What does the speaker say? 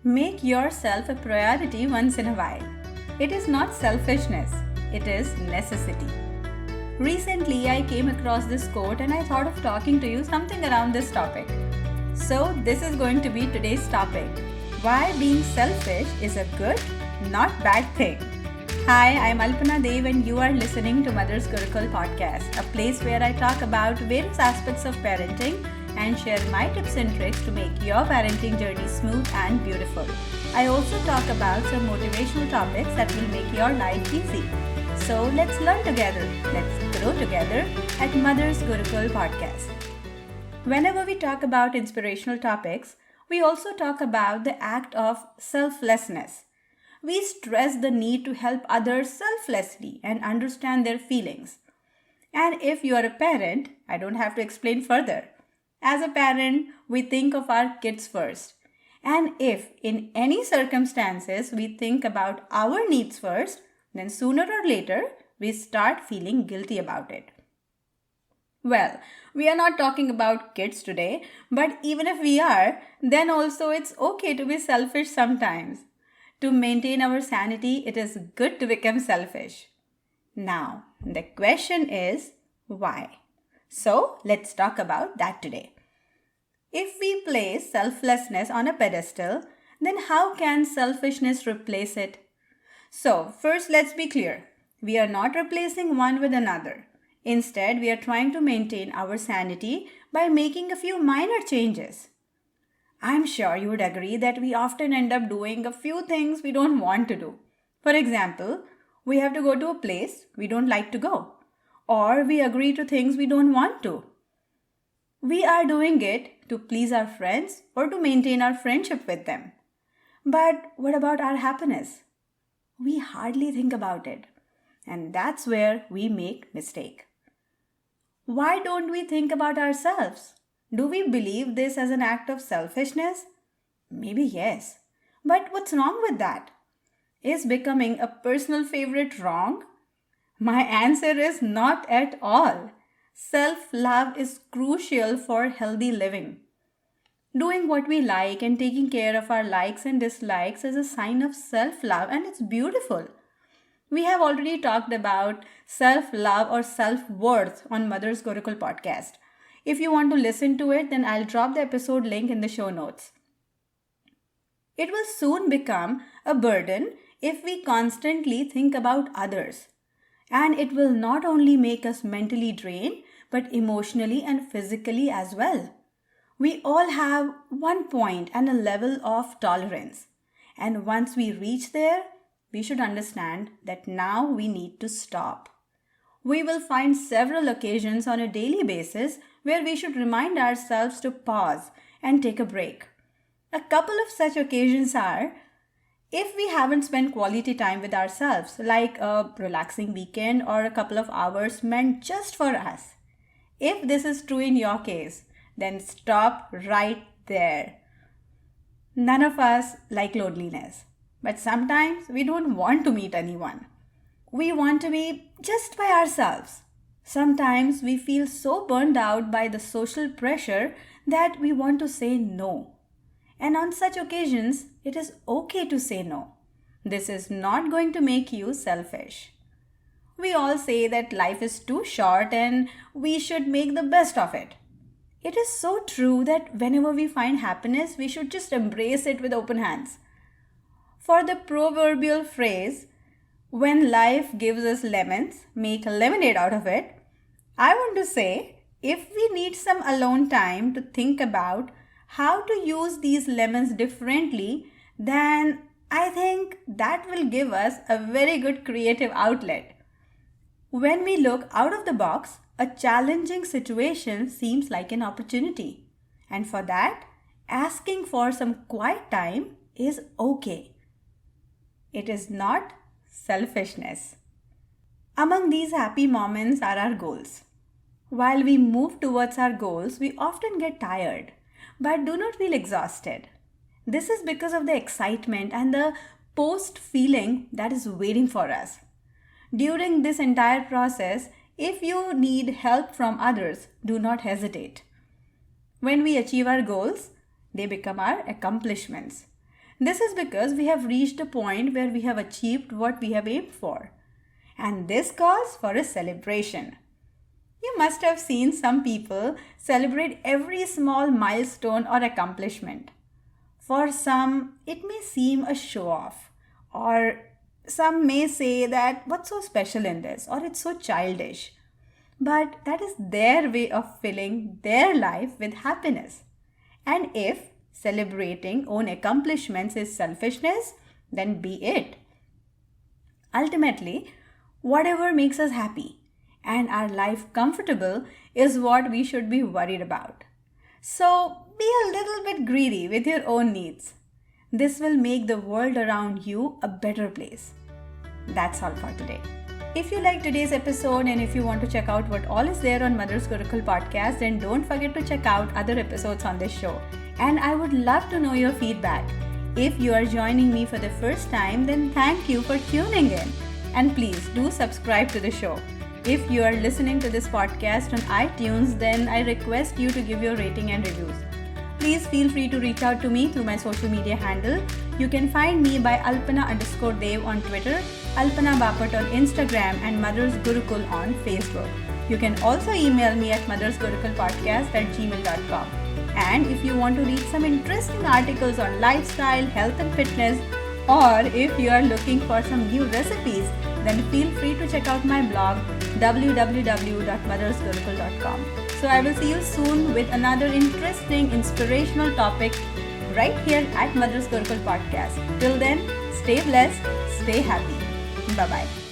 Make yourself a priority once in a while. It is not selfishness, it is necessity. Recently, I came across this quote and I thought of talking to you something around this topic. So, this is going to be today's topic: why being selfish is a good, not bad thing. Hi, I'm Alpana Dev and you are listening to Mother's Gurukul podcast, a place where I talk about various aspects of parenting and share my tips and tricks to make your parenting journey smooth and beautiful. I also talk about some motivational topics that will make your life easy. So let's learn together, let's grow together at Mother's Gurukul podcast. Whenever we talk about inspirational topics, we also talk about the act of selflessness. We stress the need to help others selflessly and understand their feelings. And if you are a parent, I don't have to explain further. As a parent, we think of our kids first. And if in any circumstances we think about our needs first, then sooner or later we start feeling guilty about it. Well, we are not talking about kids today, but even if we are, then also it's okay to be selfish sometimes. To maintain our sanity, it is good to become selfish. Now, the question is why? So, let's talk about that today. If we place selflessness on a pedestal, then how can selfishness replace it? So, first let's be clear. We are not replacing one with another. Instead, we are trying to maintain our sanity by making a few minor changes. I'm sure you would agree that we often end up doing a few things we don't want to do. For example, we have to go to a place we don't like to go, or we agree to things we don't want to. We are doing it to please our friends or to maintain our friendship with them. But what about our happiness? We hardly think about it. And that's where we make mistake. Why don't we think about ourselves? Do we believe this as an act of selfishness? Maybe yes. But what's wrong with that? Is becoming a personal favorite wrong? My answer is not at all. Self-love is crucial for healthy living. Doing what we like and taking care of our likes and dislikes is a sign of self-love, and it's beautiful. We have already talked about self-love or self-worth on Mother's Gurukul podcast. If you want to listen to it, then I'll drop the episode link in the show notes. It will soon become a burden if we constantly think about others. And it will not only make us mentally drained, but emotionally and physically as well. We all have one point and a level of tolerance. And once we reach there, we should understand that now we need to stop. We will find several occasions on a daily basis where we should remind ourselves to pause and take a break. A couple of such occasions are: if we haven't spent quality time with ourselves, like a relaxing weekend or a couple of hours meant just for us. If this is true in your case, then stop right there. None of us like loneliness, but sometimes we don't want to meet anyone. We want to be just by ourselves. Sometimes we feel so burned out by the social pressure that we want to say no. And on such occasions, it is okay to say no. This is not going to make you selfish. We all say that life is too short and we should make the best of it. It is so true that whenever we find happiness, we should just embrace it with open hands. For the proverbial phrase, when life gives us lemons, make lemonade out of it, I want to say, if we need some alone time to think about how to use these lemons differently, then I think that will give us a very good creative outlet. When we look out of the box, a challenging situation seems like an opportunity. And for that, asking for some quiet time is okay. It is not selfishness. Among these happy moments are our goals. While we move towards our goals, we often get tired, but do not feel exhausted. This is because of the excitement and the post feeling that is waiting for us. During this entire process, if you need help from others, do not hesitate. When we achieve our goals, they become our accomplishments. This is because we have reached a point where we have achieved what we have aimed for. And this calls for a celebration. You must have seen some people celebrate every small milestone or accomplishment. For some, it may seem a show off, or some may say that what's so special in this, or it's so childish. But that is their way of filling their life with happiness. And if celebrating own accomplishments is selfishness, then be it. Ultimately, whatever makes us happy and our life comfortable is what we should be worried about. So be a little bit greedy with your own needs. This will make the world around you a better place. That's all for today. If you like today's episode and if you want to check out what all is there on Mother's Gurukul podcast, then don't forget to check out other episodes on this show. And I would love to know your feedback. If you are joining me for the first time, then thank you for tuning in. And please do subscribe to the show. If you are listening to this podcast on iTunes, then I request you to give your rating and reviews. Please feel free to reach out to me through my social media handle. You can find me by Alpana_Dev on Twitter, Alpana Bapat on Instagram, and Mother's Gurukul on Facebook. You can also email me at mothersgurukulpodcast@gmail.com. And if you want to read some interesting articles on lifestyle, health and fitness, or if you are looking for some new recipes, then feel free to check out my blog www.mothersgurukul.com. So I will see you soon with another interesting, inspirational topic right here at Mother's Gurukul Podcast. Till then, stay blessed, stay happy. Bye-bye.